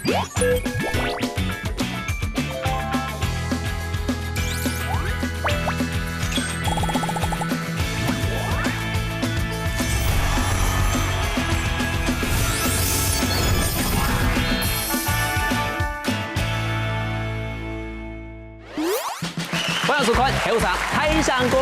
欢迎收看《后上台上功》，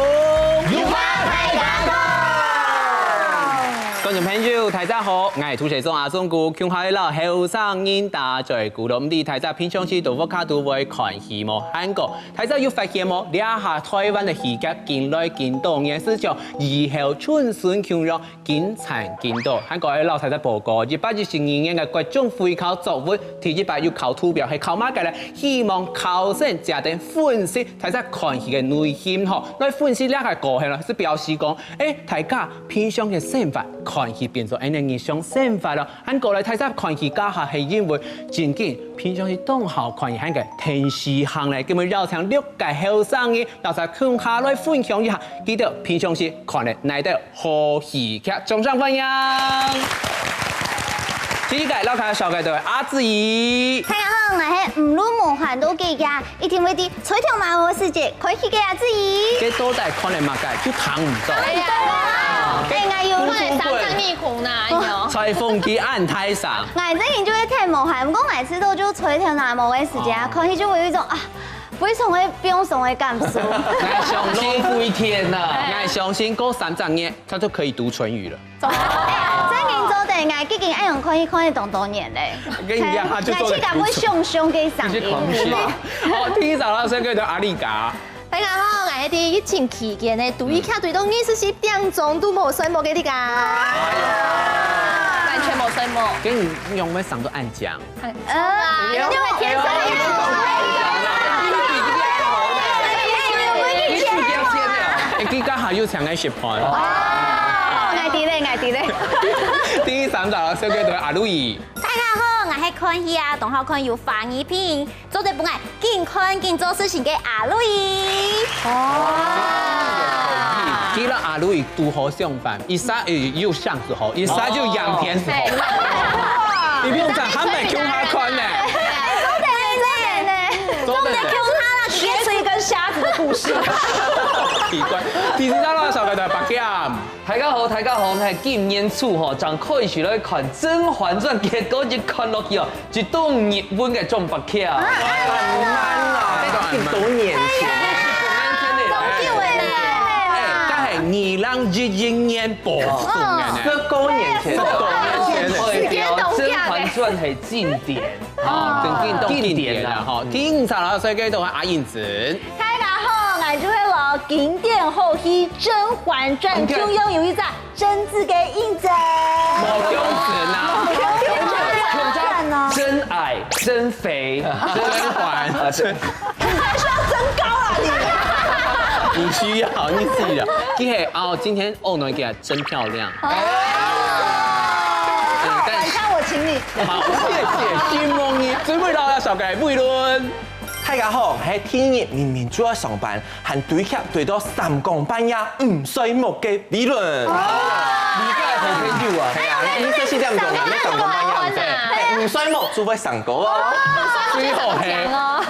观众朋友，大家好，我係主持人阿松姑，向下啦後生人打在鼓咯，唔知大家平常時到屋卡都會看戲冇？韓國大家有發現冇？呢下台灣嘅戲劇近來見到嘅是叫以後春順強弱見殘見到，韓國嘅老太太報告，122年嘅各種會考作文，第100要考圖表，係考乜嘅咧？希望考生加點分析，大家看戲嘅內涵嗬，來分析呢下過去啦，是表示講，大家平常嘅想法。看戲變做你想生法咯，喺過來睇下看戲家下係因為漸漸偏向於當校看戲喺個電視行嚟，咁咪邀請6個後生嘅，然後就下來分享一下，記得偏向是看嚟哪啲好戲劇，掌聲歡迎。第一個老開小嘅就係阿子怡。大家好，我係唔魯夢幻都記嘅，一天會啲吹條馬舞世界，開戲嘅阿子怡。佢都在看嚟乜嘅，就躺唔到。我要三張面孔呐，裁縫機按台上。我之前就會睇夢幻，不過每次都就吹條馬舞嘅時間，看戲就會有一種啊，非常嘅放鬆嘅感受。我相信會天呐，我相信過3整年，他就可以讀唇語了。我最近愛用看戲看了多年嘞，我去甲會上嘅上映。好，第一場啦，先叫做阿里嘎。大家好，我係啲100期嘅呢，對卡對到24點鐘都冇睡冇嘅啲㗎，完全冇睡冇。跟你用咩上都按獎。因為天生佢家下要搶嘅10盤。愛啲咧。第3場啦，先叫做阿路易。大家好，我係看戲啊，同學看有翻譯片，做得本來見看見做事情嘅阿路易。記得阿路易都好相反，一殺又像子猴，一殺就仰天子猴。你不用講，他們 Q 他看呢。總得 Q 他啦，直接是一根瞎子的故事。奇怪，第4場啦，小嘅就係白劍。大家好，我係今年初嗬，就開始咧看《甄嬛傳》，結果一看落去哦，一棟日本嘅中白劇啊，多年前，但係2011年播送嘅，19年前，《甄嬛傳》係經典，經典啦，嗬，第5場啦，所以叫做阿燕子。我就會攞經典好戲《甄嬛傳》中央有一隻真字嘅印證。冇用字真矮、真肥、甄嬛，你還是要增高啊你！你需要，你需要。今天歐諾給真漂亮。晚餐我請你。好，謝謝金夢怡。準備到啦，小雞每輪。大家好，係天熱明明主要上班，還對劇對到3更半夜唔睡冇嘅理論。你個係好朋友啊，係啊，你這是這樣講啊，你3更半夜唔睡冇，除非上過啊。最後係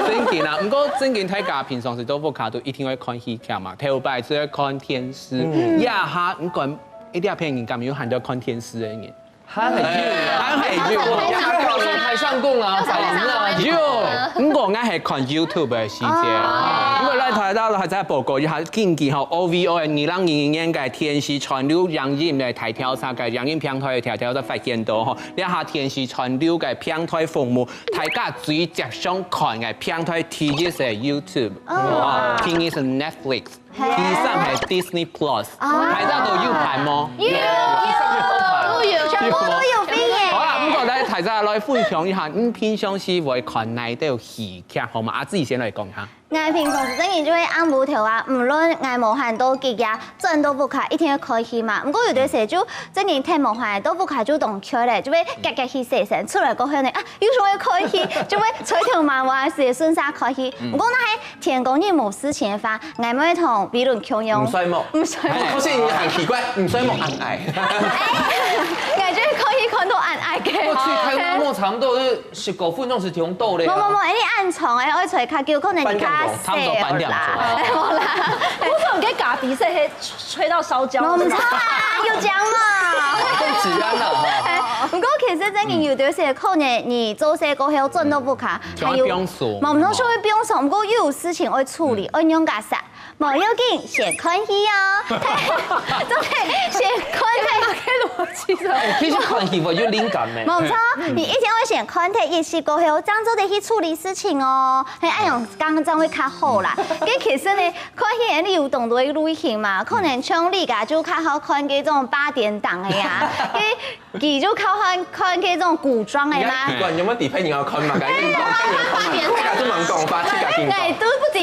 正經啊，不過正經大家平常時都不卡都一定會看戲劇嘛，頭擺就要看天師，一下唔管一啲片人咁有喊到看天師嘅人。他很台上共啊，唔過我係看 YouTube 嘅時間，因為咧睇到係真係報告一下，近期後 OVO 嘅2020年嘅天時傳流陽音嘅大調查嘅陽音平台嘅調查發現到嗬，呢下天時傳流嘅平台服務，大家最接想看嘅平台第一係 YouTube， 第二係 Netflix， 第3係 Disney Plus， 大家都有排嗎？全部都有邊嘅。好啦，咁我哋大家來分享一下，平常時會看哪啲戲劇好嘛？阿子怡先來講下。我平常時真係就會按部條啊，無論我無限多節呀，真都不卡，一定要開戲嘛。不過有啲時就真係睇無限都不卡就動開咧，就會夾夾戲寫成出來過後呢啊，有時候會開戲，就會吹條馬舞啊，時順沙開戲。不過那係天公日冇事情發，我咪同比論強用。唔睡冇，唔睡冇。好似很奇怪，唔睡冇按愛。我就開戲看到按愛嘅。我去看過莫差不多19分钟是中度咧。冇，你暗床诶，我吹较久，可能你较差不多半点钟。冇啦，不是我给嘎鼻塞黑吹到烧焦。冇唔错啊，有奖嘛。更自然啦哈。不过其实真嘅有啲些可能你做些过后转都不卡，就会变数冇唔通说会变数，不过又有事情会处理，按用架啥？冇要紧，先看戏哦。对，先看戏。其实看戏我有灵感咩？冇错，你一天会先看睇一时过后，这样做得去处理事情哦。係按用刚刚会较好啦。咁其实呢，看戲你有懂得旅行嘛？可能像你噶就较好看嗰種8點檔嘅呀，佢就較好看嗰種古裝嘅嘛。有冇地批人有看嘛？緊要講，跟住看嘛，家都問講法，即係我都不知，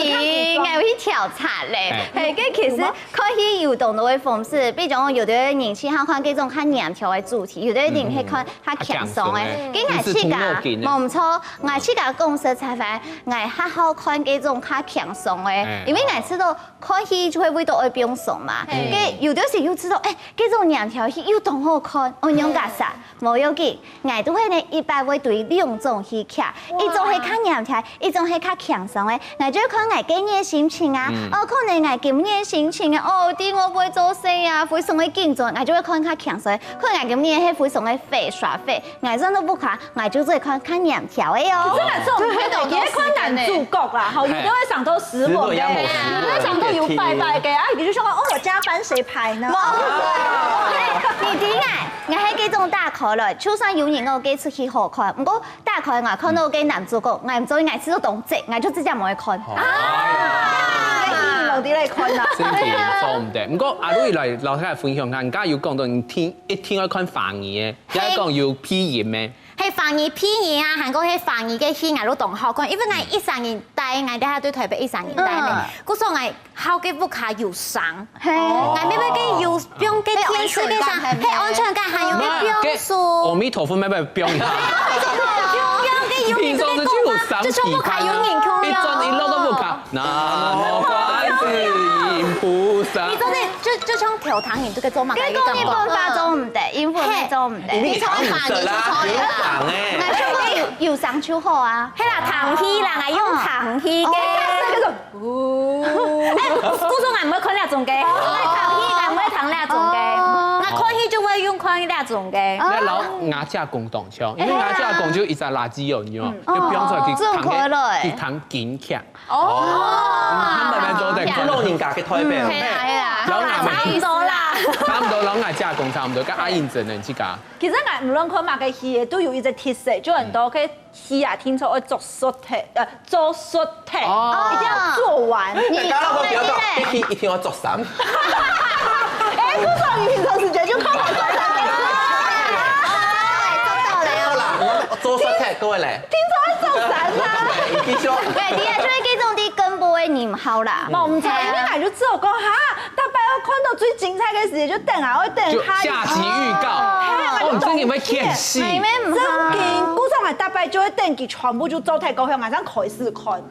我會去調查咧。係，咁其實看戲有懂得嘅方式，比如講有啲人喜歡看嗰種較黏條嘅主題，有啲人係看較輕鬆嘅。咁我去噶，冇唔錯，我去噶公司採訪，我較好看嗰種較輕鬆嘅，因為我知道看戲就會味道會變鬆嘛。咁有啲時又知道，嗰種黏條戲又當好看，我用架啥？冇要緊，我都會呢一般會對2種戲劇，一種係較黏條，一種係較輕鬆嘅。我就看我今日心情啊，可能我今日心情啊，啲我會做事啊，非常的緊張，我就會看較輕鬆。可能我今日係非常的廢耍廢，我真都不看，我就只看較黏條嘅哦。真係這種睇到也看男主角啦，好，有啲會上到食物嘅，有啲上到有拜拜嘅，啊，比如說我加班誰排呢？你點解？我喺幾種打開來，就算有人我幾出戲好看，不過打開我看到嘅男主角，我唔做，我知道動作，我就直接冇去看。留啲嚟看啦。真係做唔得。唔過阿女嚟留下嚟分享下，而家要講到一天要看防疫嘅，而家講要批炎咩？係防疫批炎啊，韓國係防疫嘅戲我都懂好看，因為我13年代，我哋喺對台北13年代咧，嗰時候我好嘅屋卡又上，我咩咩嘅又變嘅天使嘅上，係安全感還有咩變數？阿彌陀佛，咩咩變下？平常是就上幾卡，一轉一路都不卡，南無觀世音菩薩。你真係就像跳糖人這個做嘛？跟講日本化妝唔得，英文咩做唔得？你炒唔得啦，你講誒。我香港有上就好啊，係啦，糖戲啦，我用糖戲嘅。嗰種我唔會看那種嘅，糖戲我唔會糖那種嘅，我看戲就會用看那種嘅。那老牙架公當槍，因為牙架公就一隻垃圾油，你知嘛？就變出來佢糖緊強。他們做的古老人家嘅台北。係啊，老牙差唔多啦。差唔多，老牙架公差唔多，跟阿英真人之家。其實我唔論看乜嘅戲都有一隻特色，就很多嘅戲啊，聽說要做縮題，做縮題，一定要做完。大家都比較講，一天要做3。不錯，你平常時間就看我做3。做縮題各位嚟。聽說要做3啦。繼續。對，啲啊，所以嗰種啲根本會唔好啦。冇唔錯，因為我就知道講嚇，大概我看到最精彩嘅時就等下，我等下。下集預告，我唔知你會演戲。妹妹唔好。真嘅，古裝係大概就會等佢全部就做睇高向，晚上開始看。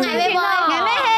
妹妹妹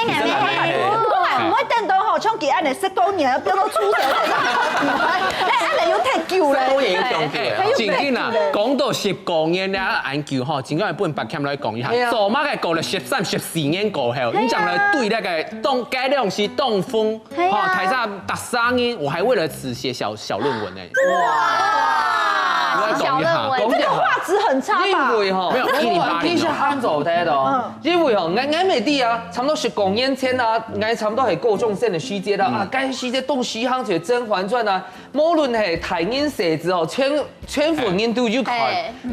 妹。不過我唔會等到好像佢按嚟10多年，變到出世。按嚟要太久咧。都已經講嘅。正經啦，講到10多年咧，研究吼，真係本白鉗來講一下，做乜嘅過了13、14年過後，你將來對那個改良是東風，吼台上13年，我還為了此寫小論文呢。哇！小論文，這個畫質很差吧？因為吼，沒有108其實漢族睇到，因為吼，我美啲啊，差唔多19年前啊，我差唔多係高中生的時節啦，啊，該時節東西行就《甄嬛傳》啊，無論係台語寫字哦，全部人都有看，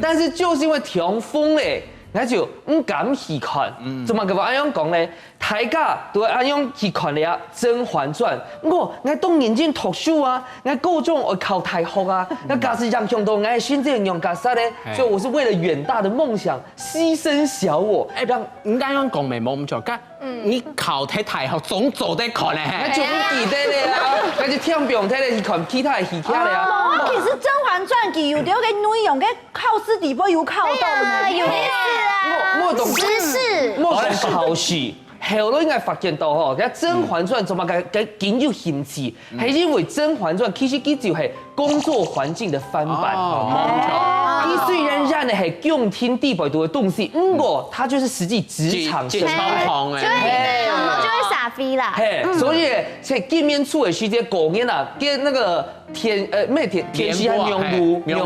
但是就是因為颱風咧。我就唔敢去看，做乜嘅話咁樣講咧？大家都係咁樣去看咧啊，《甄嬛傳》。我當年間讀書啊，我高中我考大學啊，我假使讓上到我選擇用假啥咧？所以我是為了遠大的夢想犧牲小我。讓唔啱樣講咪冇咁錯，但你考睇大學總做得看咧，我就唔記得咧啊，我就聽唔睇咧去看其他嘅戲劇咧啊。其實《甄嬛傳》佢有啲嘅內容嘅考試底部有考到呢，有啲事啊。我懂知識。我懂考試。后來應該發現到吼，其實《甄嬛傳》做乜嘅緊要興起，係因為《甄嬛傳》其實佢就係工作環境的翻版。佢雖然染的係宮廷地位多嘅東西，不過它就是實際職場生活。就會撒飛啦。嘿，所以即見面處的時間過年啊，跟那個天師和娘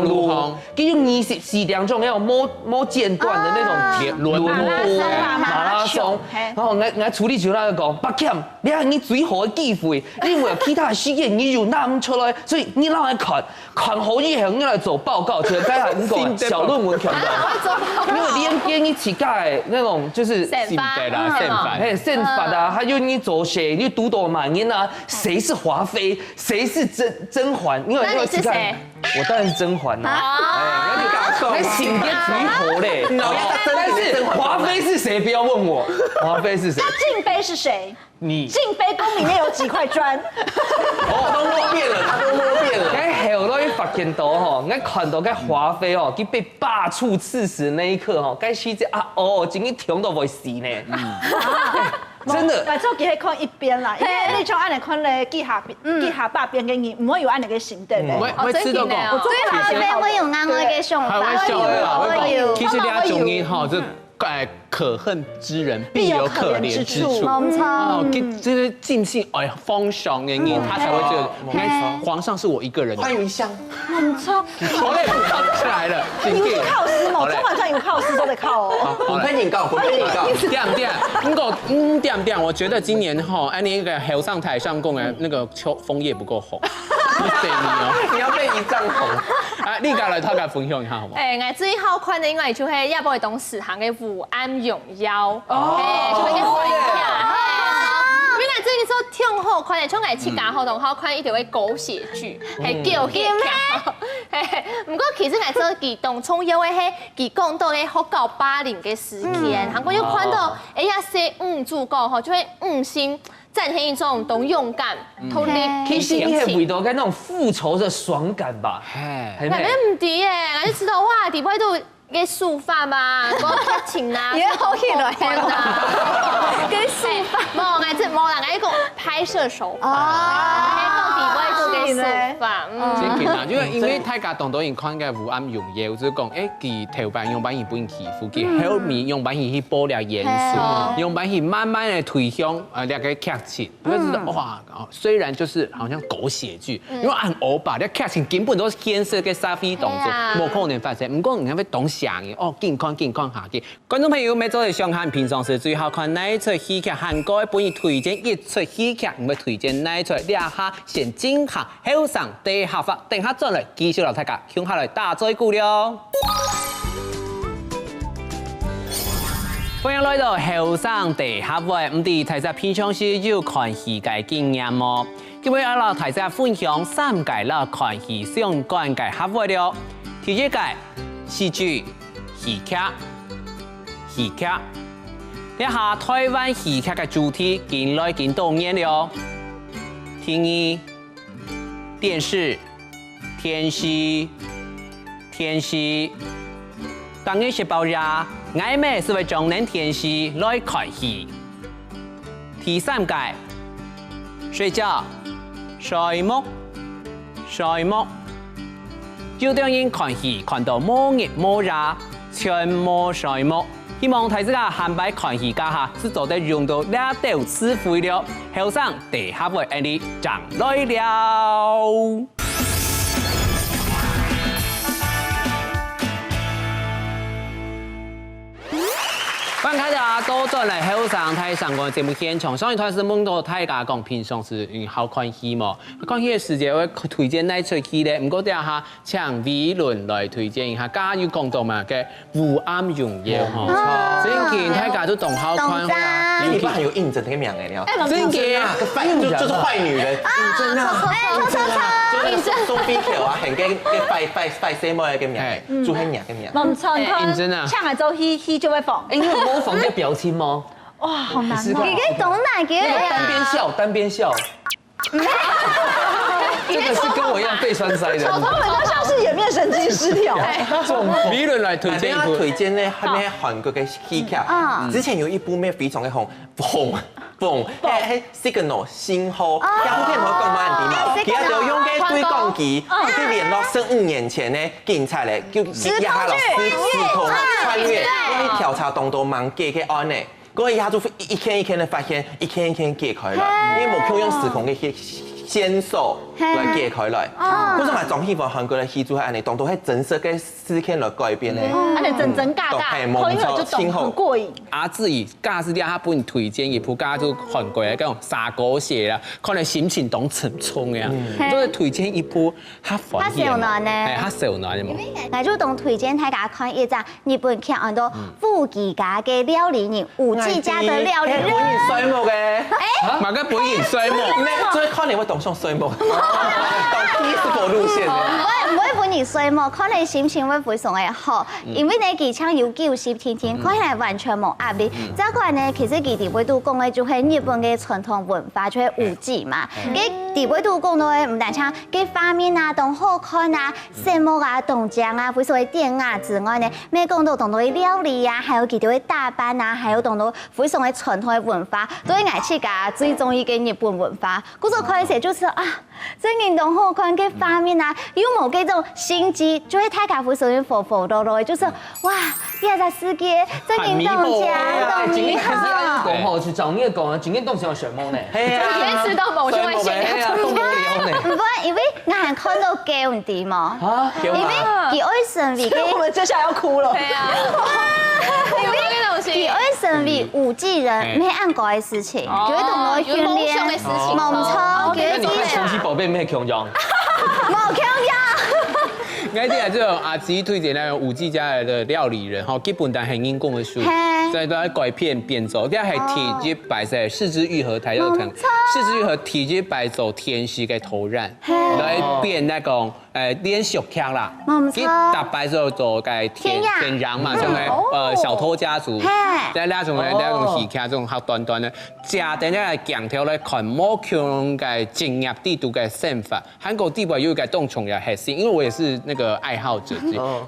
奴，佢用24兩種那種冇間斷的那種輪播馬拉松，然後我處理就那個講，白劍，你係你最好嘅機會，因為其他時間你就拿唔出來，所以你讓人看好以後你來做報告，就該係那個小論文看到，因為連跟一起蓋那種就是憲法啊，還有你做誰，你讀多滿音啊，誰是華妃，誰是甄嬛，因為那你是誰？我當然是甄嬛啦。哎，性別最好嘞。但是華妃是誰？不要問我，華妃是誰？靜妃是誰？你。靜妃宮裡面有幾塊磚？哦，都摸遍了，他都摸遍了。喺後來發現到吼，我看到個華妃哦，佢被罷黜刺史那一刻吼，該時節啊哦，真係痛到會死呢。真的，但係做記喺看一邊啦，因為你像按嚟看咧，記下百遍嘅嘢，唔會有按嚟嘅行動嘅。我知道講，最後邊會用啱我嘅想法，其實你要中醫吼，就可恨之人必有可憐之處。冇錯。哦，就是盡興風爽嘅人，他才會覺得，皇上是我一個人。歡迎香，冇錯。好嘞，出來了，你有去考試冇？甄嬛傳有考試都得考哦。我噴警告，我噴警告。點，我覺得今年哈，按那個後上台上供的那個楓葉不夠紅。你要被一丈紅。啊，你家來大家分享一下好唔好？我最好看的應該就係亞博董事行嘅武安榮耀，就係個回憶。原來最近說挺好看的，像係七家好同好看一條嘅狗血劇，係叫咩？唔過其實係做佢當初有嘅係佢講到嘅好搞80嘅事件，韓國又看到哎呀是主角吼，就會先展現一種懂勇敢、努力。其實你係為到嗰種復仇的爽感吧？係咪唔啲嘅？我就知道哇，啲位都嘅抒發嘛，嗰個劇情啊，而家好熱來啊，嘅抒發，冇人喺個拍攝手法，到底位都嘅抒發，真勁啊！因為大家當然看嘅武安榮耀，就是講佢頭版用版戲本起伏，佢後面用版戲去補了元素，用版戲慢慢的推向那個劇情，你會知道哇，雖然就是好像狗血劇，因為按歐巴，啲劇情根本都是牽涉嘅殺飛動作，冇可能發生。唔過人哋懂想嘅，哦，健康下嘅。觀眾朋友，每週嚟想看平常時最好看哪一出戲劇？韓國本意推薦一出戲劇，唔會推薦哪一出？你下先進行後上第下發，等下轉來繼續留大家向下來打嘴鼓了。歡迎來到後上第下位，唔知大家平常時有看戲嘅經驗麼？今日我嚟大家分享3屆啦看戲相關嘅下位了。第一屆戲劇、戲劇。一下台灣戲劇嘅主題近來幾多年了。第二，電視、天戲。當然是爆炸，曖昧是為中年天戲來看戲。第3屆睡覺、睡夢。有啲人看戲看到冇熱冇熱，全冇睡夢。希望大家韓擺看戲家下是做得用到兩道詞彙了。後上第下位你上來了。歡迎大家都轉來後上台上個節目現場。上一段是問到大家講平常時好看戲嘛？看戲嘅時節會推薦哪出戲咧？唔過等下請偉倫來推薦一下。家有講到嘛嘅武安榮耀嗬，真見大家都懂好看。你不還有應徵那個名嘅了？真見就是壞女人。應徵啊！應徵。宋碧橋啊，係嘅壞死妹嘅名，做係名嘅名。冇錯，認真啊！唱嚟做戲就會放。你有模仿這個表情嗎？哇，好難你嘅懂哪個？單邊笑。這個是跟我一樣被栓塞的。小頭們都像是演面神经失调。理论来推推荐荐一部，推荐呢，係咩韓國嘅戲劇？之前有一部咩非常嘅紅，係 Signal 信號，有片可以講慢啲嘛？而家就用嘅對講機去聯絡15年前呢警察咧，叫下落時空穿越，去調查當到盲解嘅案呢。嗰個一下就一天一天的發現，一天一天解開來，因為冇用時空嘅線索來解開來。為什麼總希望韓國嘅戲組係安尼，當到係真實嘅事件來改編呢？而且真尬尬，看了就懂，很過癮。阿志怡假使啲他本推薦一部假就韓國嘅嗰種撒狗血啦，可能心情都沉重嘅，就是推薦一部較歡喜嘅，係較少男嘅嘛。我就當推薦大家看一張日本劇，叫做富貴家嘅料理人，吳記家的料理人。本人衰木嘅，嘛個本人衰木，所以可能會當上衰木，當 peaceful 路線嘅。唔會本人衰木，可能心情會非常嘅好，因為你技巧有90天，可能完全冇壓力。再個呢，其實佢哋會都講嘅就係日本嘅傳統文化，就係武技嘛。佢哋會都講到嘅唔單唱嘅畫面啊，同好看啊，節目啊，動靜啊，非常嘅典雅之外呢，咩講到同到嘅料理啊，還有佢哋嘅打扮啊，還有同到非常嘅傳統嘅文化，都係我自家最中意嘅日本文化。嗰種開始就是啊，真係同好看嘅畫面啊，有冇嘅種心機，就係大家非常嘅浮浮落落，就是哇，第二個世界真係動靜動今天可是按好。講吼，是找你講啊，今天動時有選夢呢。係啊，今天吃到某就會顯係啊，動無聊呢。唔會，因為我係看到嘅唔掂嘛，啊，因為佢愛成為我們接下來要哭了。對啊，因為呢種佢愛成為武技人，沒按過嘅事情，就會同我訓練，冇錯，那你看佢神奇寶貝咩強樣？冇強呀。我啲係這種阿吉推薦那種武技家的料理人，吼，基本但係英講嘅書，在都喺改片變奏，啲係提及擺在四肢愈合台有騰，四肢愈合提及擺走天時嘅投燃，來變那種連續劇啦，佢搭擺咗做嘅天陽嘛，種嘅小偷家族，即係那種戲劇，種好短短嘅，加定咧強調咧看冇強嘅專業地度嘅身法，韓國地位有嘅動重嘅核心，因為我也是那個愛好者，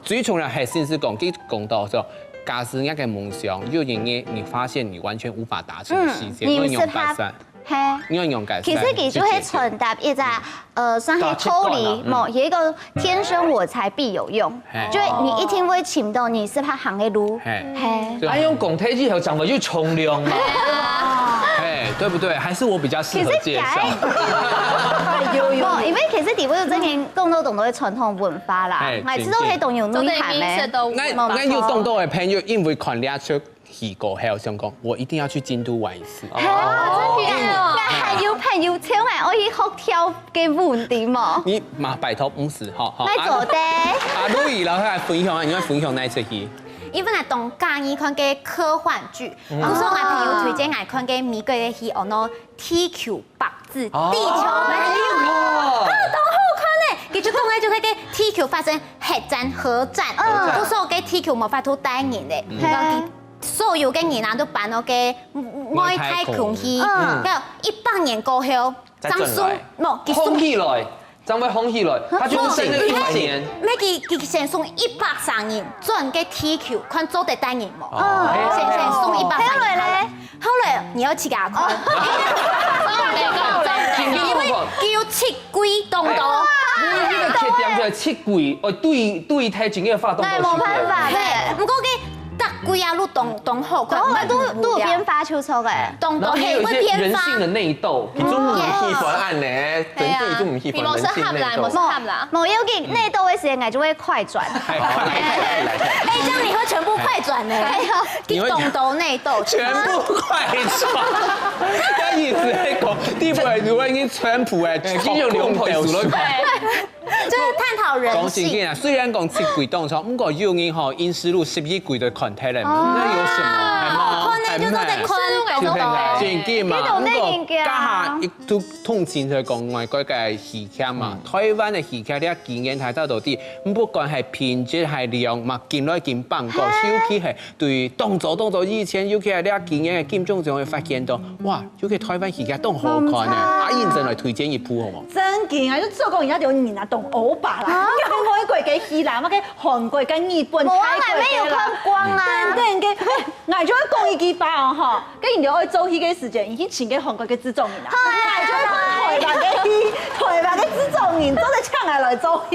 最重要核心是講到說，假使一個夢想，就因為你發現你完全無法達成嘅事情，因為用改善，因為用改善，其實佢就會傳達一個算係抽離某一個天生我材必有用，就你一定會尋到你是怕行嘅路，按用拱體之後講的就從良嘛。哎，對不對？還是我比較適合介紹。因為其實地方真係講到同到嘅傳統文化啦，我知道係動用內涵咧。我有動到嘅朋友，因為看呢出戲過後，想講我一定要去京都玩一次。係啊，真係啊！還有朋友請我可以學跳嘅舞點嘛？你嘛拜託50好。來做的。阿路易老師來分享，你會分享哪一出戲？因為我當介意看嘅科幻劇，有時候我朋友推薦我看嘅美國嘅戲，我攞 TQ 白字地球版，都好看咧。佢就講嘅就係嘅 TQ 發生核戰、核戰，嗰時候嘅 TQ 冇法度帶人咧，所有嘅人啊都扮到嘅外太空去，然後100年過後，張叔冇，紅起來。張偉紅起來，他就生咗100年。咩佢先送130人轉嘅 TQ， 看做得單人冇？先送130人。後來你要自己看，因為叫七鬼動到。呢個缺點就係七鬼，對太前嘅發動到冇辦法嘅，不過嘅。得鬼啊！路動好快，都有變化出錯嘅，動到係會偏人性的內鬥，佢都唔喜歡按呢，整體都唔喜歡人性內鬥。冇有嘅內鬥嘅時候，我就會快轉。哎，這樣你會全部快轉呢？你動到內鬥，全部快轉。但意思係講，地步係如果已經全部係已經有兩倍數咯。就是探討人性。講真嘅，雖然講七鬼動錯，不過有人吼陰思路11鬼的 content，那有什麼？係嘛？就做在看动作。真嘅嘛，呢度呢件嘅家下亦都通前就講外國嘅戲劇嘛，台灣嘅戲劇咧經驗睇得到啲，不管係品質係量，嘛見到見棒個，尤其係對動作以前，尤其係呢經驗嘅金鐘獎會發現到，哇，尤其台灣戲劇都好看嘅，阿燕真嚟推薦一部好冇？真嘅，我做講而家條年啊，動歐巴啦，外國嘅戲啦，乜嘅韓國跟日本、冇啊，泰國係咩要看光啊？等嘅，我仲要講一句話哦，嗬，跟住我做戲嘅時間，已經前嘅韓國嘅製作人啦，我仲要看台灣嘅戲，台灣嘅製作人做嚟搶嚟做戲，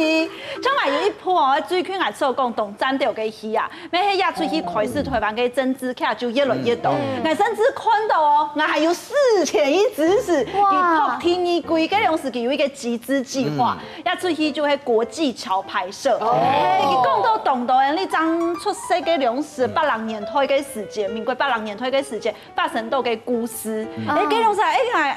將來有一部我最近我做講同戰鬥嘅戲啊，咩係亞出去開始台灣嘅政治劇就越來越多，我甚至看到哦，我還有4000億支持，哇！Top 10季嗰種時期有一個集資計劃，亞出去就係國際橋拍攝，佢講到動導演呢張出色嘅兩時80年代嘅時間，民國80年代嘅時間發生到嘅故事，嗰種時係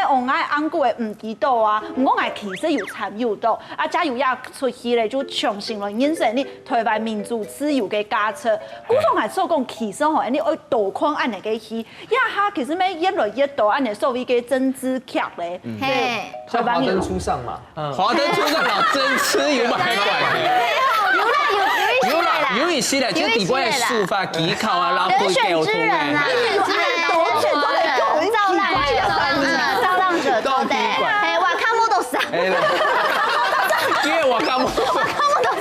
我愛安古嘅唔知道啊，唔過我其實有參與到，啊加油亞出去咧就重新來認識呢台灣民主自由嘅價值，古種係所講其實吼，你愛導看按嚟嘅戲，一下其實咩越來越多按嚟所謂嘅政治劇咧，嘿，像華燈初上嘛，華燈初上老真吃有冇開管？有一些咧，就底部嘅書法技巧啊，然後會溝通嘅。造浪者都得，哎，我看不到啥。因為我看不到啥。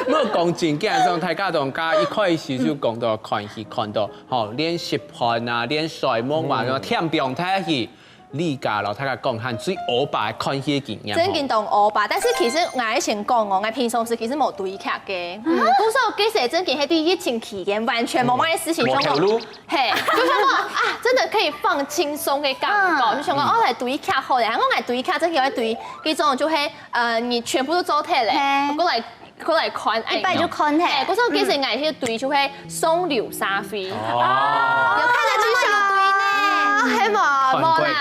冇講正經上，大家同家一開始就講到看戲看到，吼練習盤啊，練水幕啊，然後聽表睇戲。呢家咯，大家講下最歐巴看戲嘅經驗。真見到歐巴，但是其實我以前講我平常時其實冇對劇嘅，古時候幾時真見係啲疫情期間完全冇乜事情想講，係就想講啊，真的可以放輕鬆嘅感覺，就想講哦嚟對劇好嘅，我嚟對劇真係對嗰種就係你全部都做睇咧，過嚟看，一般就看睇。嗰時候幾時我係對就係松柳沙飛，有看得出小對呢，係冇啦。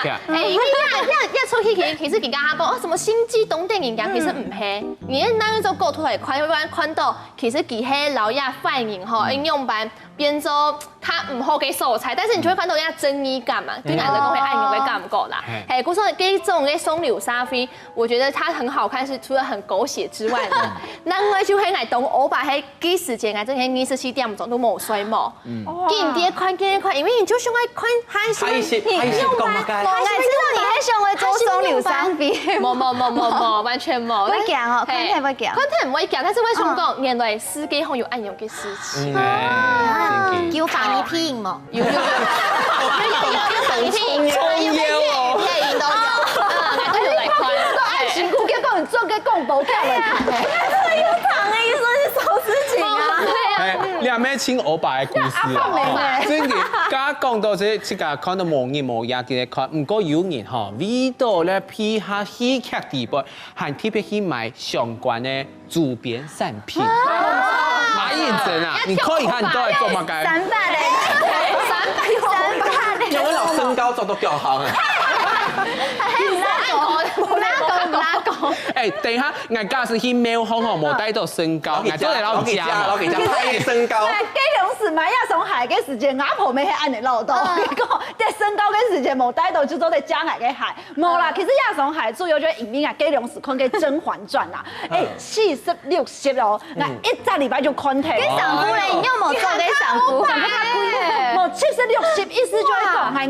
一出戲其實人家講哦，什麼星際動電影其實唔係，你那樣做構圖嚟看到，其實佢係老亞反映吼應用版變做他唔好嘅素材，但是你就會看到人家正義感嘛，對男人講會愛用嘅感覺啦。哎，古時候這種嘅松柳沙飛，我覺得它很好看，是除了很狗血之外呢，另外就係愛動歐巴喺幾時間愛真係24點鐘都冇睡冇，見啲看，因為你就想愛看海鮮，你用版，我知道你係想愛做松柳沙飛，冇，完全冇。會驚哦，看睇會驚，看睇唔會驚，但是我想講，原來世界上有愛用嘅事情。叫反一批冇？有反一批，辛苦嘅講做嘅講到劇嚟，有糖嘅意思是什麼事情啊？兩咩請歐巴嘅故事啊！真嘅，家講到這個看到無日無夜嘅看，唔過有人吼，為到咧批下戲劇地步，還特別去買相關嘅周邊產品。馬燕真啊，你可以看到係做乜嘅？ 300嘞，因為老身高做到腳行啊！誒，等下，我假使去廟行吼，冇帶到身高，我都嚟老家嘛。老家拍身高。基隆市買亞松海嘅時間，我旁邊係按你漏到，結果即係身高嘅時間冇帶到，就做在加矮嘅海。冇啦，其實亞松海主要就係影片啊，基隆市看嘅《甄嬛傳》啦，誒40、60哦，我一個禮拜就看睇。跟上夫咧，你有冇做跟上夫？冇70、60，意思就係講係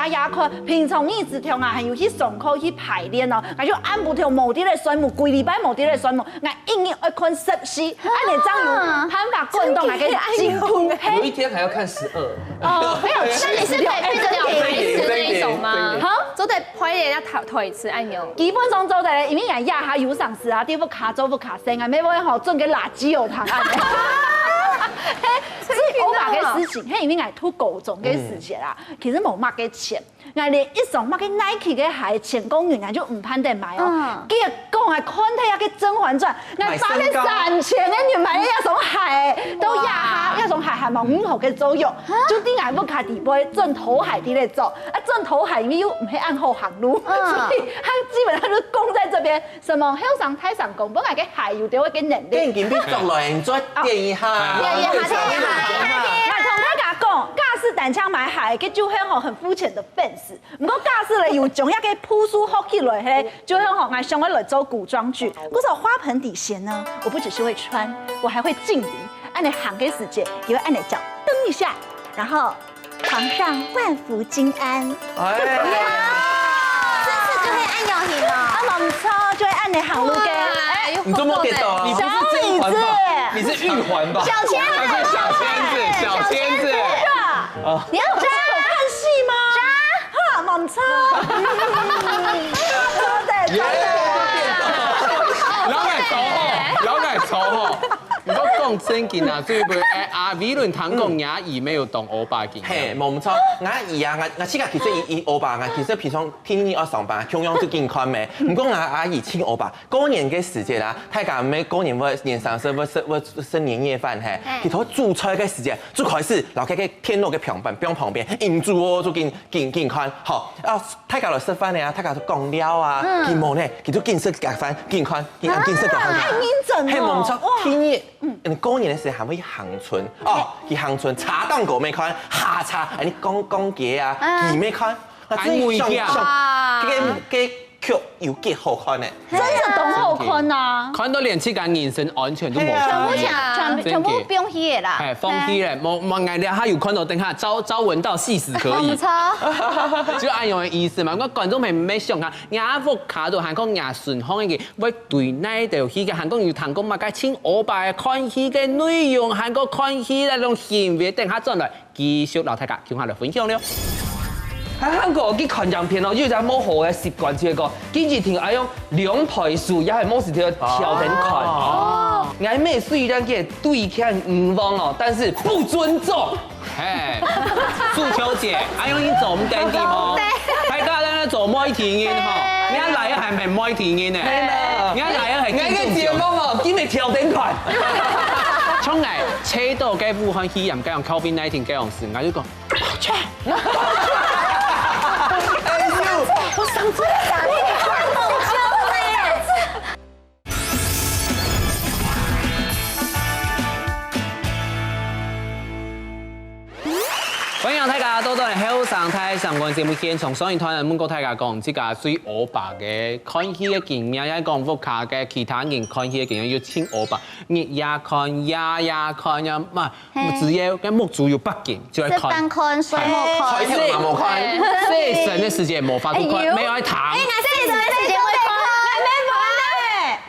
日看，平常日子條啊係要去上課去排練哦，我就按部條冇啲咧選目，規禮拜冇啲咧選目，我硬要看14，按你這樣有辦法滾動，我嘅精通。有一天還要看12。哦，沒有，那你是配着條台詞那一種嗎？好，做得配人家台詞按用。基本上做得，因為人家下有上司啊，啲不卡做不卡聲啊，咩嘢好準嘅垃圾油糖按。所以歐巴嘅事情，係因為係吐高中嘅事情啦，其實冇乜嘅錢。我連一雙買嘅 Nike 嘅鞋，前公園人就唔攀得買哦。結果係看睇下嘅《甄嬛傳》，我花咗3000嘅年買一雙鞋，都一雙鞋係冇5號嘅作用，就啲眼不卡地杯正頭鞋啲嚟做，啊正頭鞋又唔係按後行路，所以佢基本上都供在這邊，什麼向上太上供，本來嘅鞋要點會嘅能力。跟住見啲作來再墊一下，我同大家講，假士单枪买海，佮就很好很肤浅的 fans。不过驾驶咧有种要给朴素好起来嘿，就很好爱上我来做古装剧。不少花盆底鞋呢，我不只是会穿，我还会敬礼。按你喊给死姐，也会按你脚蹬一下，然后床上万福金安。这次就会按摇型了。啊，冇错，就会按你喊路给。你这么给到，你不是甄嬛吧？你是玉环吧？小签子，小签子，你要扎，有看戏吗？扎，哈，冇错。老爱丑吼。如果讲真经啊，最不阿美伦堂讲伢姨没有懂欧巴经。嘿，冇錯，我姨啊，我自己其實伊歐巴，我其實平常天天我上班，中央都健康咩。唔過我阿姨請歐巴，過年嘅時節啦，大家咩過年我年三十我食年夜飯嘿，其頭煮菜嘅時節，最開始留喺天路嘅旁邊，迎住我就健康，好啊，大家來食飯咧啊，大家都講了啊，佢冇咧，佢都見識夾飯健康，見識夾飯。太認真嘿，冇錯，哦。天熱。過年嘅時候還會行春哦，去行春茶檔個咩看，下茶，你講嘢啊，佢咩看，嘅劇有幾好看呢？真的懂好看呐！看到連自家人身安全都冇。全部不用去的啦。係放棄咧，冇眼咧，他有看到等下朝聞到夕死可以。冇錯。就按樣嘅意思嘛，我觀眾咪唔想看，亞福卡度韓國亞順康嘅，我對呢條戲嘅韓國有談講嘛，該請我把看戲嘅內容，韓國看戲那種行為，等下轉來繼續老大家聽下來分享了。喺韓國去看樣片哦，有一個冇好嘅習慣，就係講，經常聽愛用兩台數，也係冇時條調整看。哦，愛美雖然嘅對看唔忘哦，但是不尊重。嘿，中秋節，愛用你做唔定啲麼？大家咧做每天嘅嗬，你一嚟係咪每天嘅呢？係啦，你一嚟係愛嘅節目哦，見你調整看。從嚟車到嘅武漢肺炎，加上 COVID-19 嘅樣事，我就講，我上次打你看懂球歡迎大家到到嚟後上台上觀節目現場，所以台人問過大家講，即係最歐巴嘅看戲嘅經驗，也講福卡嘅其他人看戲嘅經驗要請歐巴，日夜看，夜看呀，唔係，只要嘅目睭要不見，就係看。看，水冇看。彩條冇看，細神嘅時間冇法度看，沒有去談。細神嘅時間會看，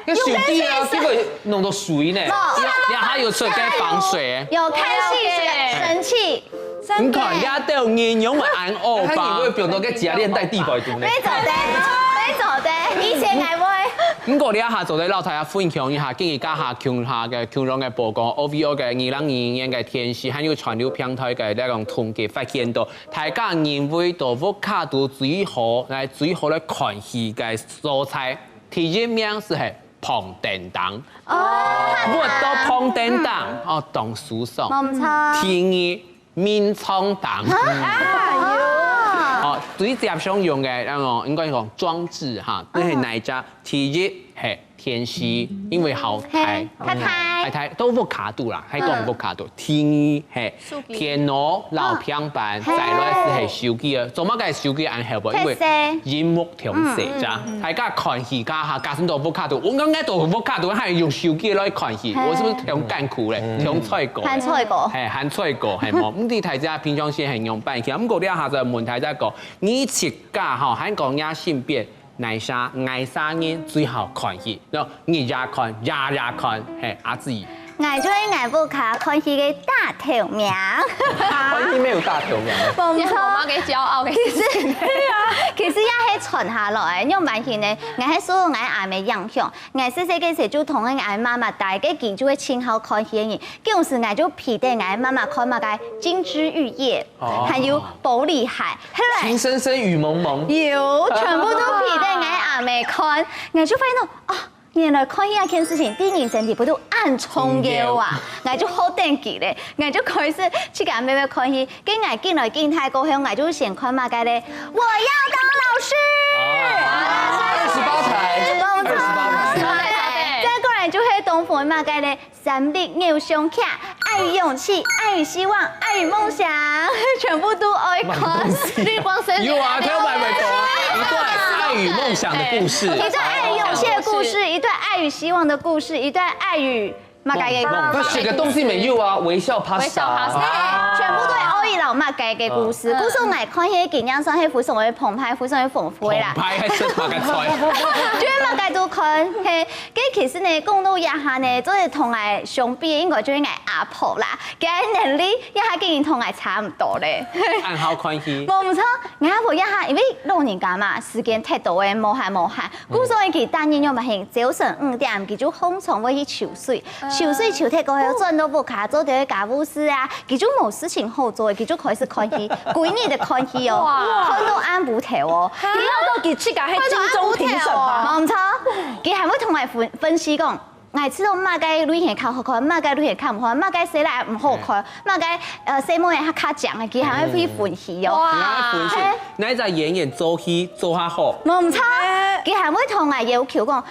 個水滴啊，這個弄到水呢。然後還有出嘅防水。有看戲生氣。唔看人都有應用嚟按歐巴。佢會變到嘅假鏈帶地擺度呢。你做的，以前係會。唔過你一下做啲老太太分享一下，建議家下強下嘅強壯嘅曝光 OVO 嘅2022年嘅天時，還有傳流平台嘅呢種統計發現到，大家認為到福卡度最好咧看戲嘅素材，第一名是係碰電燈。我到碰電燈，當書上。冇錯。第二。面窗燈，最接常用嘅那個應該講裝置嚇，呢係哪一隻？第一係天時，因為好睇，都福卡度啦，係講福卡度。第二係電腦老平板，再來是係手機啊，做乜嘅手機按後部，因為螢幕調色咋，大家看戲家下加上到福卡度，我啱啱到福卡度係用手機來看戲，我是不是用艱苦咧？用菜過，喊菜過，係喊菜過係冇。咁啲大家平常時係用扮戲，咁嗰啲下就問大家講，你設家嚇，喺講亞性別。愛啥人最好看戲，然後日日看，係阿子怡。愛就係愛不卡看戲嘅大頭名。看戲沒有大頭名。冇錯，媽嘅驕傲嘅事情。其實也係傳下來，因為發現咧，我喺所有我阿妹影響，我細細嘅時就同我阿媽媽大嘅記住嘅親口看戲嘅人，嗰陣時我就皮帶我媽媽看乜嘅《金枝玉葉》，還有《寶麗海》，後來情深深雨濛濛，有全部都皮帶我阿妹看，我就發現到啊。原來看戲一件事情，啲人身體不都按重要啊！我就好登記咧，我就開始去甲妹妹看戲，跟我進來進太高興，我就先看乜嘅咧，我要當老師。28台，28台，再過來就係東方乜嘅咧，三立偶像劇，爱与勇气、爱与希望、爱与梦想，全部都爱看。绿光森林。有啊，跳白尾头啊，一段爱与梦想的故事，一段爱与勇气的故事，一段爱与希望的故事，一段爱与马改的故那事。写个东西没有啊，微笑 pasta， 微笑 pasta 全部都係歐意老馬改嘅故事，故事我嚟看迄個景象上，迄非常嘅澎湃，非常嘅豐富啦。拍還是拍個菜，就係馬改都看，係，其實呢講到一下呢，都係同我相比，應該就係阿婆啦，佢能力一下竟然同我差唔多咧。按好看戲。冇唔錯，阿婆一下，因為老人家嘛，時間太多嘅，無限無限，故所以佢當然要咪係早晨5點，佢就瘋狂要去游水，游水游踢過去，轉到不卡，做啲家務事啊，佢就冇事情好做，佢就開始看戲，規日就看戲哦，看到暗補頭哦，你要到佢出架係金鐘評審吧？冇唔錯，佢係會同我分析講。我知道馬街旅行較好看，馬街旅行較唔好，馬街寫來唔好看，馬街寫某嘢較強嘅，佢係會去分析哦。哇！那隻演做戲做下好。冇唔錯，佢係會同我要求講，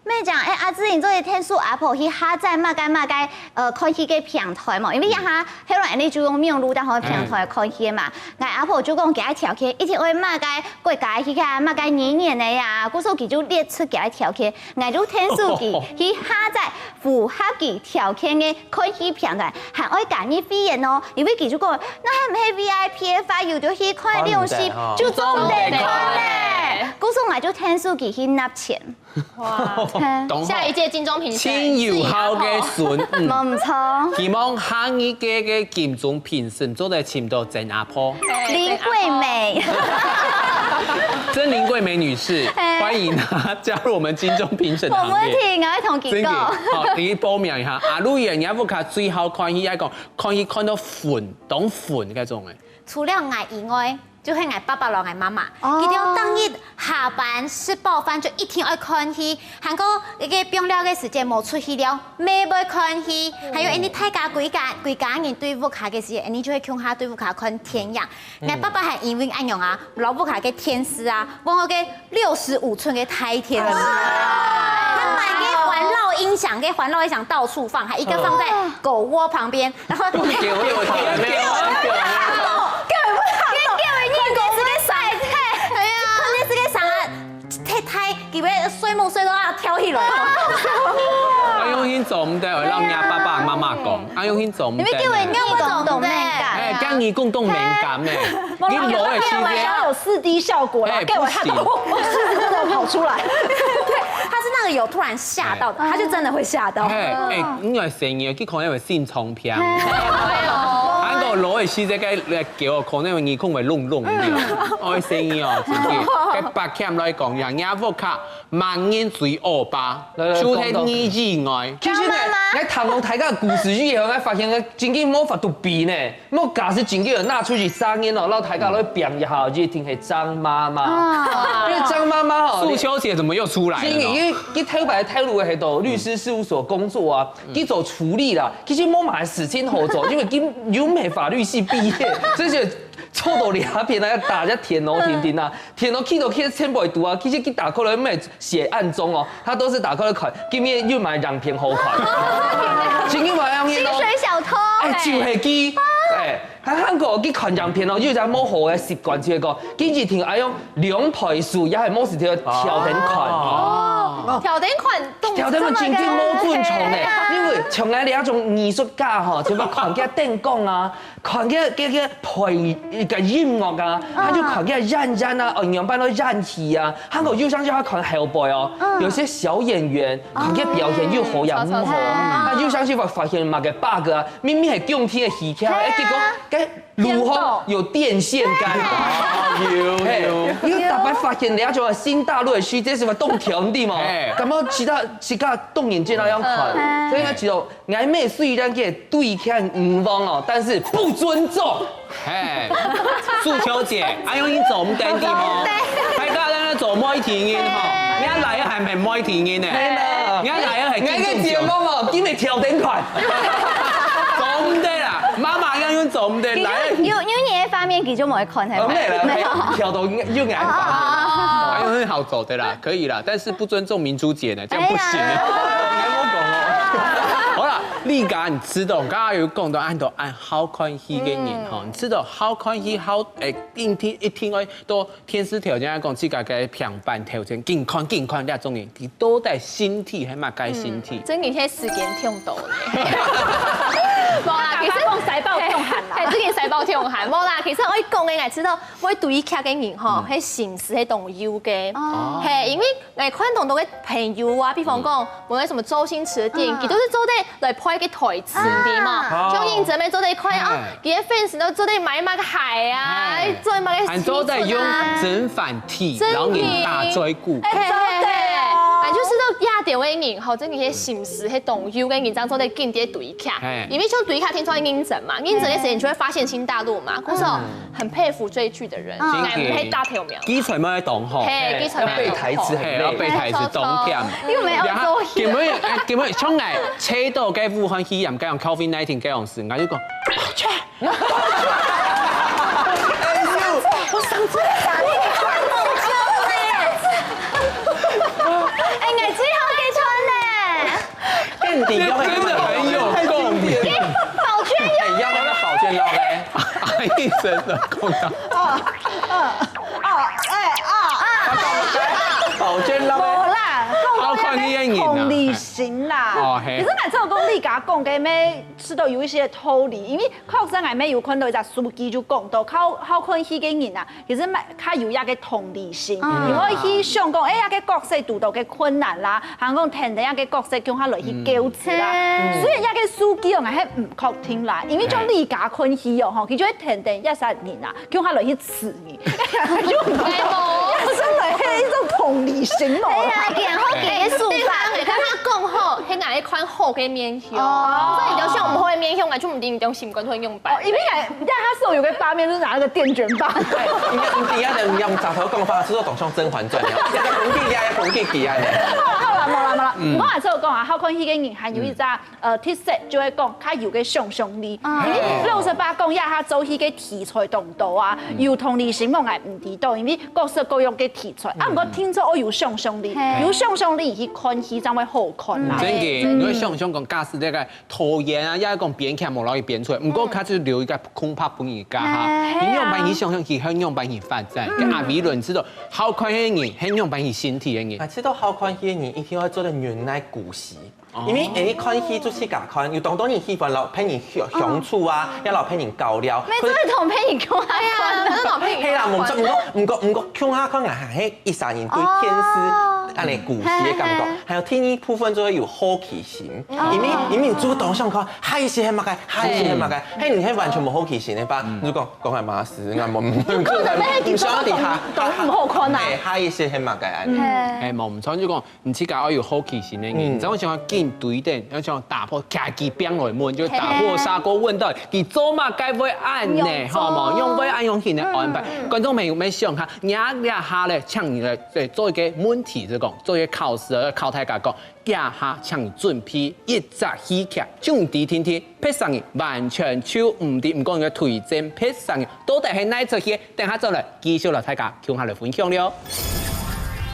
咩講？阿芝，你做啲天數阿婆去下載馬街看戲嘅平台嘛？因為一下迄個人哋就用免錄到好平台看戲嘛。我阿婆就講幾條戲，一條為馬街國家去看馬街年嘅呀，嗰時候佢就列出幾條戲，我就天數佢去下載符合佢條件嘅看戲平台，還愛揀啲費用哦。因為佢就講，那係唔係 VIP 嘅話，有就去看兩時就總得看咧。嗰時候我就天數佢去納錢。哇！下一屆金鐘評審，親友好嘅孫，冇唔錯。希望下一屆嘅金鐘評審做得請到鄭阿婆，林桂美，真林桂美女士，歡迎她加入我們金鐘評審冇問行列。題，我會同佢講。好，你報名一下。阿路人也不卡最後看戲一個，看戲看到煩，懂煩嗰種嘅。除了我以外，就係我爸爸咯，我媽媽。佢哋當日下班吃飽飯就一定愛看戲，韓國一個病了嘅時間冇出去了，咩要看戲。還有你大家幾家人對屋卡嘅時間，你就會共下對屋卡看天陽。我爸爸係因為安樣啊，老屋卡嘅天師啊，幫我嘅65寸嘅大天師。他買個環繞音響，給環繞音響到處放，還一個放在狗窩旁邊，然後。佢要睡夢睡到啊跳起來。阿勇先做唔得，我讓阿爸爸媽媽講。阿勇先做唔得。你們叫我你共同敏哎，感。跟你共同敏感哎，你攞嘅期間要有4D 效果啦，給我看到獅子真的跑出來。對，他是那個有突然嚇到的，他就真的會嚇到。因為成日去看因為先創片。韓國攞嘅時間嘅叫我看，因為耳孔會窿窿嘅，我聲音哦，自己嘅白腔來講，人家福卡萬年最惡霸，除喺你以外。其實呢，我談到大家嘅故事以後，我發現我真嘅冇法度比呢，冇假是真嘅拿出去聲音哦，讓大家來表一下，就聽係張媽媽，因為張媽媽哦，素秋姐怎麼又出來了？因為佢頭擺透露喺度律師事務所工作啊，佢做處理啦，其實冇買事情好做，因為佢有美法律系畢業，所以就臭到兩片啊，打只田螺甜啊，田螺去到去千倍度啊，其實佢打開來咩寫案中哦，他都是打開來看，今日又買兩片好看，前幾晚薪水小偷。就係佢，喺韓國佢看樣片哦，有隻冇好嘅習慣，就係講，佢一定愛用兩倍數，也係冇時條調整看。調整款動調整款真正冇準從咧，因為從來兩種藝術家吼，就話看嘅電光啊，看嘅配嘅音樂啊，他就看嘅染啊，樣般都染戲啊。韓國有像叫他看後輩哦，有些小演員看嘅表現又好又唔好，他有像是發現嘛嘅 bug 啊，明明係共聽嘅戲劇，結果嘅如何有電線桿？因為特別發現兩種新大陸嘅戲，這是咪動調啲嘛？咁樣其他動眼鏡那樣看，所以我知道曖昧雖然嘅對看唔方哦，但是不尊重。素秋姐，阿勇已經做唔定啲麼？大家咧做麥田嘅嗬，你一嚟係咪麥田嘅呢？你一嚟係我嘅節目嘛，叫你調整款。做唔得啦，媽媽阿勇做唔得，嚟。有嘢方面佢就冇看係咪？沒有，調到又眼法。阿勇很好走的啦，可以啦，但是不尊重明珠姐呢，這樣不行。你冇講哦。好啦，你讲你知道，刚刚有讲到按好看戏嘅人吼，你知道好看戏好一天到天时条件来讲，自家嘅平板条件健康呢种人，佢都带身体系嘛改身体。真嘅迄時間痛到咧。冇啦，其實講細胞痛寒啦，係最近細胞痛寒。冇啦，其實我講嘅，我知道我對於劇嘅人吼，係心思係動搖嘅，係因為誒看到到嘅朋友啊，比方講，無論什麼周星馳嘅電影，佢都是做啲來拍嘅台詞啲嘛，像認真咩做啲看啊，佢嘅 fans 都做啲買乜嘅鞋啊，做乜嘅很多在用正反體，然後人大追顧。但就是到亞條嘅人，吼，真係心思係動搖嘅人，當做啲經典對劇，因為像對劇聽出來認真嘛，認真嘅時候你就會發現新大陸嘛，故說很佩服追劇的人，應該唔係大條苗。基礎冇喺動吼，基礎背台詞很累，背台詞懂點。又沒有做戲。基本從來車到嘅武漢肺炎，加上 COVID-19 嘅樣事，我就講，我上次打你看到車哎，我最後嘅穿呢？更底要真的很有共鳴。保全有。要那個保全佬咧，阿醫生的共鳴。保全佬咧。好看呢一同理心啦，其實我真係講你家講嘅咩，知道有一些道理，因為確實我咩有看到一隻書記就講到，好看戲嘅人啊，其實佢有一個同理心，因為佢想講，一個角色遇到嘅困難啦，行講聽到一個角色叫佢來去糾治啦，雖然一個書記我係唔確定啦，因為將你家看戲哦，佢就會聽到一些人啊，叫佢來去刺你，就唔係冇，真係係一種同理心咯。然後給書法，你看他講好，係哪一款好嘅面向，所以你就像唔好嘅面向，我就唔定用習慣會用白。因為他手有個八面，就是拿那個電捲棒。你底下人用雜頭講法，是說懂像《甄嬛傳》一樣，一個紅記啊，一個紅記記啊。冇啦，我話之後講啊，好看戲嘅人係有一隻特色，就係講佢有嘅想象力。因為68講一下做戲嘅題材多唔多啊？有同理心，我係唔知道，因為各式各樣嘅題材。啊，我聽咗我有想象力，有想象力去看戲，才會好看啦。真嘅，因為想講假使呢個拖延啊，一講編劇冇攞去編出來，唔過佢就留一個空白本而家嚇，應用把佢想象去應用把佢發展。跟阿美倫知道好看嘅人，應用把佢身體嘅人。我知道好看戲嘅人一定要做得原來故事。因為你看戲就是咁看，有當你戲份老陪你相處啊，一老陪你交流。咩都係同陪你講下啊，都同陪你。係啦，唔過看下看啊，係一三年對天師安尼故事嘅感覺，還有聽一部分就會有好奇心，因為主動想看，係些係乜嘅，係些係乜嘅，係你係完全冇好奇心嘅吧？如果講係馬斯，我唔想地下都唔好看啊，係些係乜嘅？誒冇唔錯，就講唔似講我有好奇心嘅人，就我想講對點，我想打破家己變來門，就打破砂鍋問到佢做嘛該會按呢？好冇？用會按用型嘅安排，觀眾朋友咪想下，廿下咧搶你嚟做一個問題，就講做一個考試，考大家講，廿下搶你準備一隻戲劇，將啲天天拍上去，完全超唔啲唔講嘅推薦拍上去，到底係哪一出戲？等下再嚟繼續嚟大家共下嚟分享了。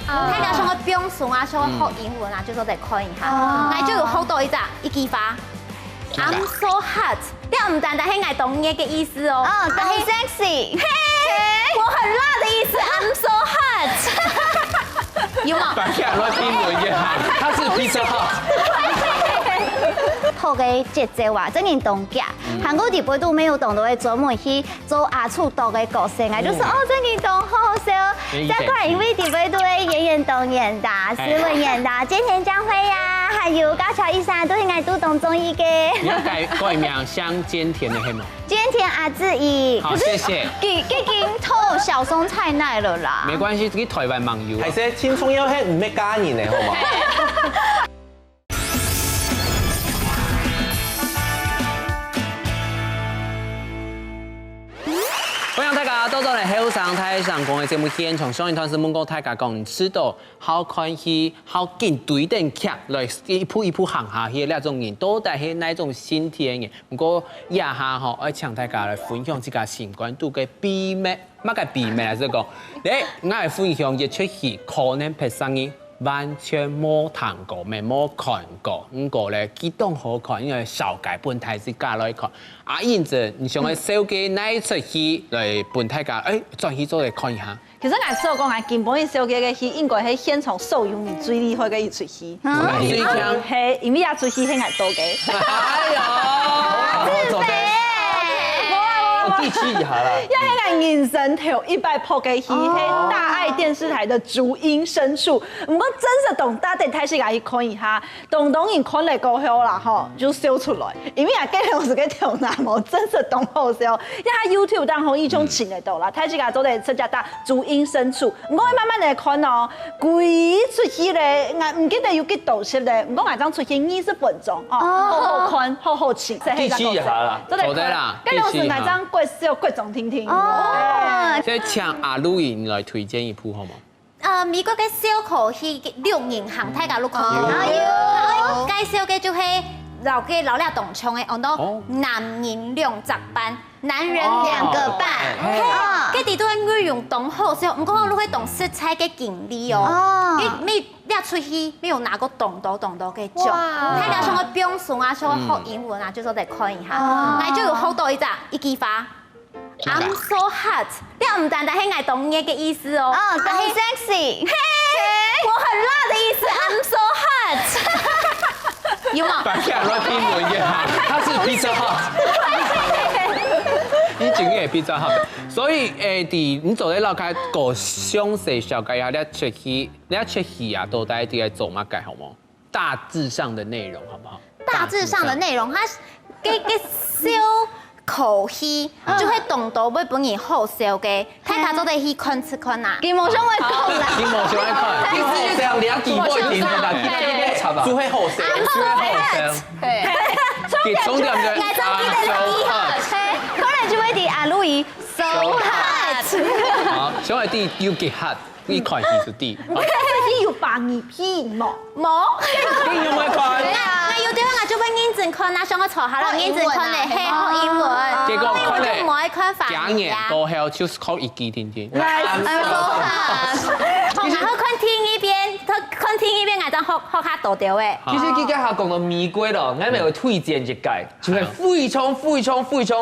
睇下像個標數啊，像個學英文啊，就都嚟看一下。我就有學到一句話 ，I'm so hot，但唔單單係我懂嘢嘅意思哦，但係 sexy， 我很辣的意思 ，I'm so hot， 有冇？把劇攞聽唔一下，他是 Pizza Hut。好嘅節奏啊，真係懂嘅。韓國地杯都沒有懂到嘅專門去做阿楚導嘅角色，我就說哦，真係懂，好好笑。再過來，因為地杯都係演員導演的，斯文演的，菅田將暉呀，還有高橋一生都係我都懂綜藝嘅。你要改名像菅田的係嗎？菅田阿志怡。好，謝謝。已經偷小松菜奈了啦。沒關係，佢台灣網友。係些青蔥腰係唔咩家人嚟，好冇？歡迎大家到咗嚟後上台上講嘅節目現場，上一段是問過大家講，知道好看戲、好見對等劇來一步一步行下去呢種人，到底係哪種心態嘅人？不過以下吼，我請大家來分享自家新冠度嘅秘密，乜嘅秘密嚟講？我係分享一出戲可能拍上去完全冇睇過，咪冇看過。不過咧，幾檔好看，因為小解本台是加來看。啊，因此你想去手機哪一出戲來本台家？轉去做嚟看一下。其實我所講嘅根本小嘅戲，應該係現場所有人最厲害嘅一出戲。最強係因為一出戲係捱多嘅。哎呦，走的。我記起一下啦。要係捱人生頭100鋪嘅戲，係大愛電視台的竹音深處。唔過真實同大家睇戲去看一下，當然看嚟過後啦，吼就笑出來。因為啊，今日我是個條男模，真實當好笑。一下 YouTube 當紅一種情嚟到啦，睇戲啊做嚟出只打竹音深處。唔過慢慢嚟看哦，規出戲咧，我唔記得有幾多集咧，唔過我張出戲20分鐘哦，好好看，好好情。記起一下啦，做得啦。跟住是那張貴笑貴總聽聽。哦，所以請阿露瑩來推薦一部好冇？美國嘅小可戲6人行睇下錄看。介紹嘅就係老靚動唱嘅，按到男人兩集班，男人2個班。佢哋都係內容當好笑，唔過我攞去當色彩嘅經歷哦。你出戲沒有拿過動到嘅獎，睇下像個表演啊，像個學英文啊，就說嚟看一下。我就有學到一句話。I'm so hot， 你唔單單係愛懂嘢嘅意思哦，更 sexy， 我很辣的意思 ，I'm so hot， 有冇？大家來聽我一下，他是 Pizza Hut， 以前嘅 Pizza Hut， 所以你做啲老開個詳細小解下，你出戲啊，到底啲做乜解好冇？大致上的內容好不好？大致上的內容，它嘅小口戲就會動到每本人好笑嘅，睇下做得去看吃看啊。金毛上會講啦，金毛上會看，你是這樣兩幾倍點的啦，幾多集啊？就會好笑，最後生，結重點嘅可能就會啲阿露瑩 so hot。好，小弟弟要結合，呢台戲是啲。戲要扮二片冇，你有冇看？我有啲我就會認真看啊，上我坐下啦，認真看嚟學英文。結果看嚟，唔愛看反講嘢過後就是靠一記聽聽。I'm so hot。然後看聽一遍，我就學下多啲嘅。其實佢家下講到美國咯，我咪會推薦一屆，就係非常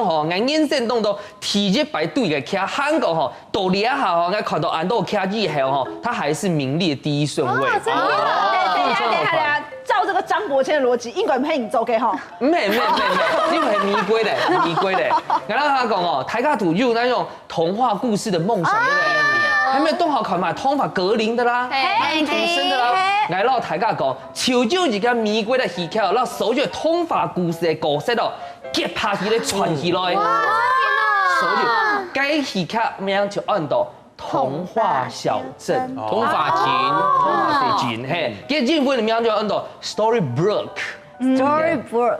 好，我眼睛動到體育排隊嘅劇，韓國吼到呢一下吼，我看到安度劇以後吼，他還是名列第一順位。等下，照這個張伯謙的邏輯，應該唔係你做嘅吼。唔係，呢個係美國的。然後他講哦，台卡圖有那種童話故事的夢想，對不對？還沒有動好看嘛，通法格林的啦，出身的啦。然後大家講，潮州而家美國的戲劇，然後所有通法故事的角色咯，結拍起來傳起來。所有該戲劇名就按到童話小鎮、童話亭，嘿，佢英文的名就按到 Storybook。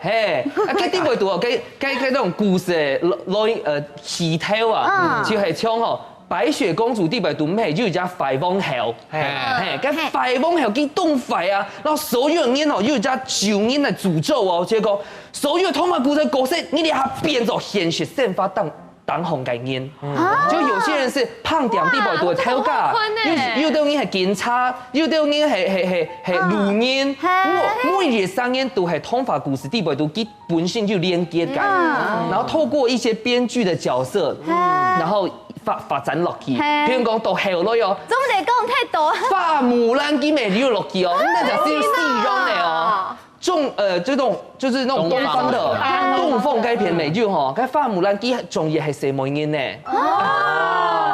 嘿，啊，佢啲會讀哦，佢那種故事嘅戲頭啊，就係像吼。白雪公主地位讀咩？就叫快風後，咁快風後幾凍快啊！然後所有人哦，又叫九年的詛咒哦，結果所有通話故事角色，你哋下變咗現實散發當紅概念。就有些人是胖點地位讀嘅頭家，有啲人係警察，有啲人係路人，每日3年都係通話故事地位讀基本性就連接感，然後透過一些編劇的角色，然後。發展落去，譬如講到後來哦，總唔得講太多。花木蘭佢咪溜落去哦，那就是戲中的哦，就是那種東方的東方改編美劇吼，佢花木蘭佢仲要係什麼人呢？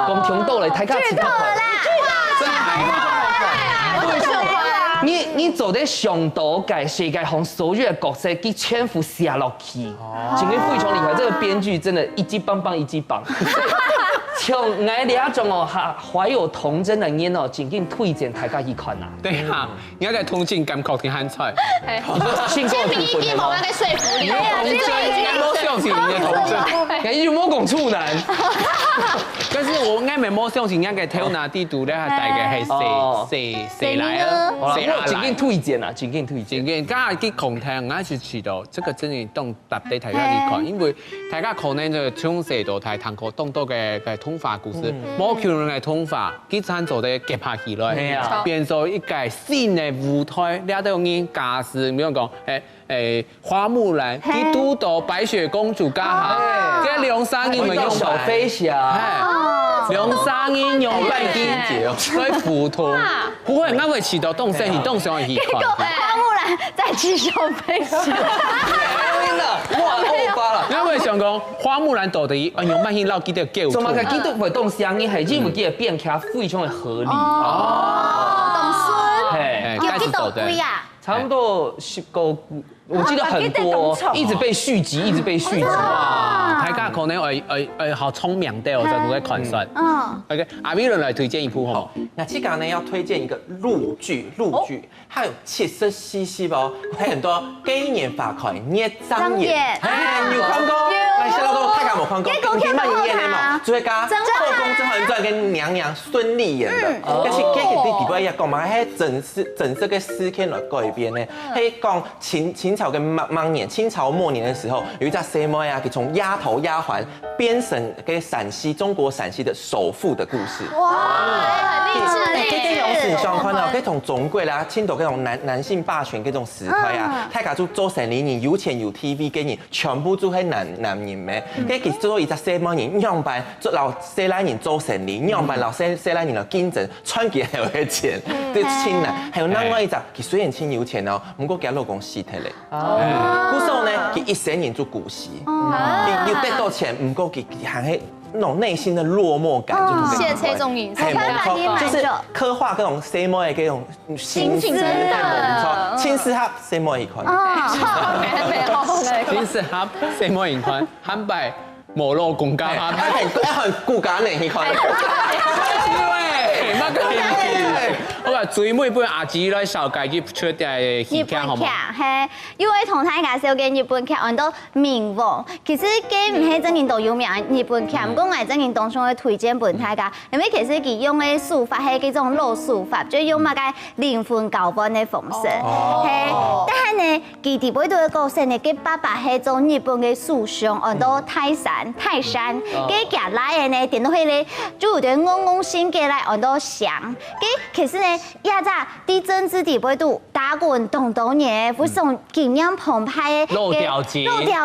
咁聽到嚟睇下其他台，真係，你做得上到界世界上所有的角色，佢全部寫落去，真係非常厲害。這個編劇真的一級棒，一級棒。像我哋一種哦，懷有童真的人哦，真正推薦大家去看啊。對啊，而家嘅通情感覺挺喊出來。先民意見冇那個說服力，童真，我相信你嘅童真。你有冇講處男？但是我啱咪冇相信人嘅跳拿地圖咧，係大概係誰來啊？誰啊？盡緊推薦啊，盡緊推薦。今天剛才去空聽，我是知道這個真係當特地大家嚟看，因為大家可能就從細到大聽過當多嘅童話故事，冇可能嘅童話，佢參做啲結合起來，變做一個新嘅舞台，你都用啲假事，比如講花木蘭，佢都到白雪公主家下，跟梁山英咪用小飛俠，梁山英用白金節，所以普通，不會啱會遲到動身，你動上去看。花木蘭在騎小飛俠。哇，歐巴啦！因為想講花木蘭到底用乜嘢撈幾條叫？做乜嘅幾多活動聲音係因為佢嘅變卡非常的合理。董孫，係有幾多貴啊？差不多10個，我記得很多，一直被續集，一直被續集。哇！大家可能好聰明的，我就會看出。OK， 阿威倫來推薦一部好。那這個呢要推薦一個陸劇，它有70cc哦，還很多概念法塊，捏張眼，有看過？哎，小老公，大家有冇看過？金馬影演的嘛，最佳《後宮甄嬛傳》跟娘娘孫儷演的，但是佢哋底下講嘛，係整個嘅事件來改編呢，係講清朝嘅末年，清朝末年的時候，有一隻細妹啊，佢從丫頭丫鬟變成嘅陝西中國陝西的首富的故事。哇，很勵志呢。這種是相關的，嗰種中國啦，青島嗰種男性霸權嗰種時代啊，大家做做生意人有錢有 TV 嘅人，全部做係男人咩？佢其實做一隻細妹人，樣板做老細男人做生意，樣板老細男人來競爭，穿幾還有啲錢，對親人。還有另外一隻，佢雖然親有錢哦，唔過佢老公死體咧。故時候呢，佢一生人做股市，佢又得到錢，唔過佢還係那種內心的落寞感，就是謝謝種影視，就是刻畫嗰種細妹嘅嗰種心思，親絲合細妹一款。親絲合細妹一款，漢白無路公家下，很骨架呢一款。乜嘅嘢？我話最尾本阿姊來紹介佢出啲戲劇好冇？係，因為同大家紹介日本劇，我都明喎。其實佢唔係真正都有名日本劇，唔過我真正當中會推薦俾大家，因為其實佢用嘅手法係嗰種老手法，就用乜嘅靈魂交換嘅方式。係，但係呢，佢哋每度嘅角色呢，佢爸爸係做日本嘅首相，我都泰山，佢夾來嘅呢，電到佢咧，就有啲懵懵先嘅來，我都想，佢其實呢，一隻啲政治地位度打滾動嘢，會從經驗澎湃嘅路條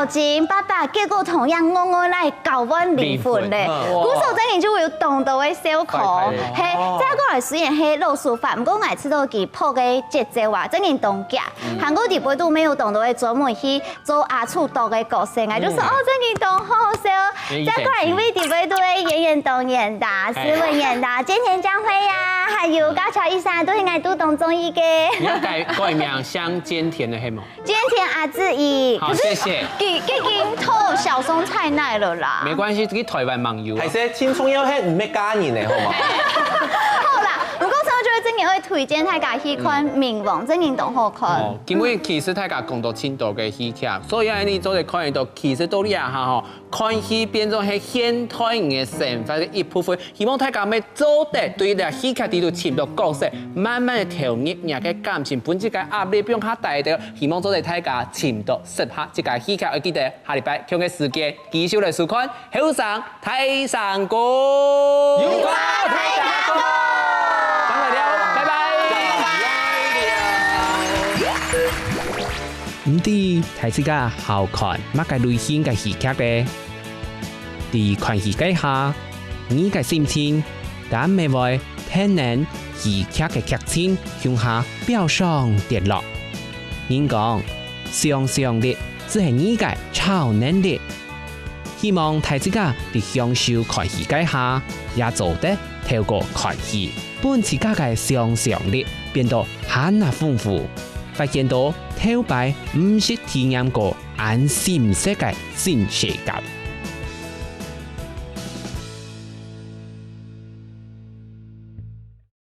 件，爸爸結果同樣我來交換靈魂咧，古時候真係就會有動到嘅小可，係，再過來雖然係老手法，唔過我知道佢破嘅節奏啊，真係動腳，韓國地位度沒有動到嘅專門去做阿楚多嘅角色，我就說哦，真係動好好笑，再過來因為地位度嘅演員當演的，斯文演的，菅田將暉呀，還有高橋一生都係愛都動綜藝嘅。你要改名像菅田的係冇？菅田阿志怡，好，謝謝。已經偷小松菜奈了啦。沒關係，佢台灣網友。係說青蔥要係唔咩家人嘅好嘛？好啦，如果想我覺得真嘅會推薦大家去看《冥王》，真嘅都好看。因為其實大家講到青島嘅戲劇，所以你做嚟看到，其實到呢下吼，看戲變咗係現代人嘅生活嘅一部分。希望大家咪做得對呢戲劇啲度潛到角色，慢慢嘅調熱人嘅感情，本自己壓力不用太大嘅。希望做嚟大家潛到適合自己戲劇。我記得下禮拜同嘅時間繼續嚟收看《後生睇山歌》。有關睇山歌。等佢哋，拜拜。唔知睇自家好看乜嘅類型嘅戲劇嘅，喺看戲嘅下，你嘅心情敢咪會聽能戲劇嘅劇情向下飆上跌落。應講想象力只係你嘅超能力。希望睇自家喺享受看戲嘅下，也做得透過看戲，本自家嘅想象力變到很豐富，發現到頭擺唔是體驗過安心式嘅新世界。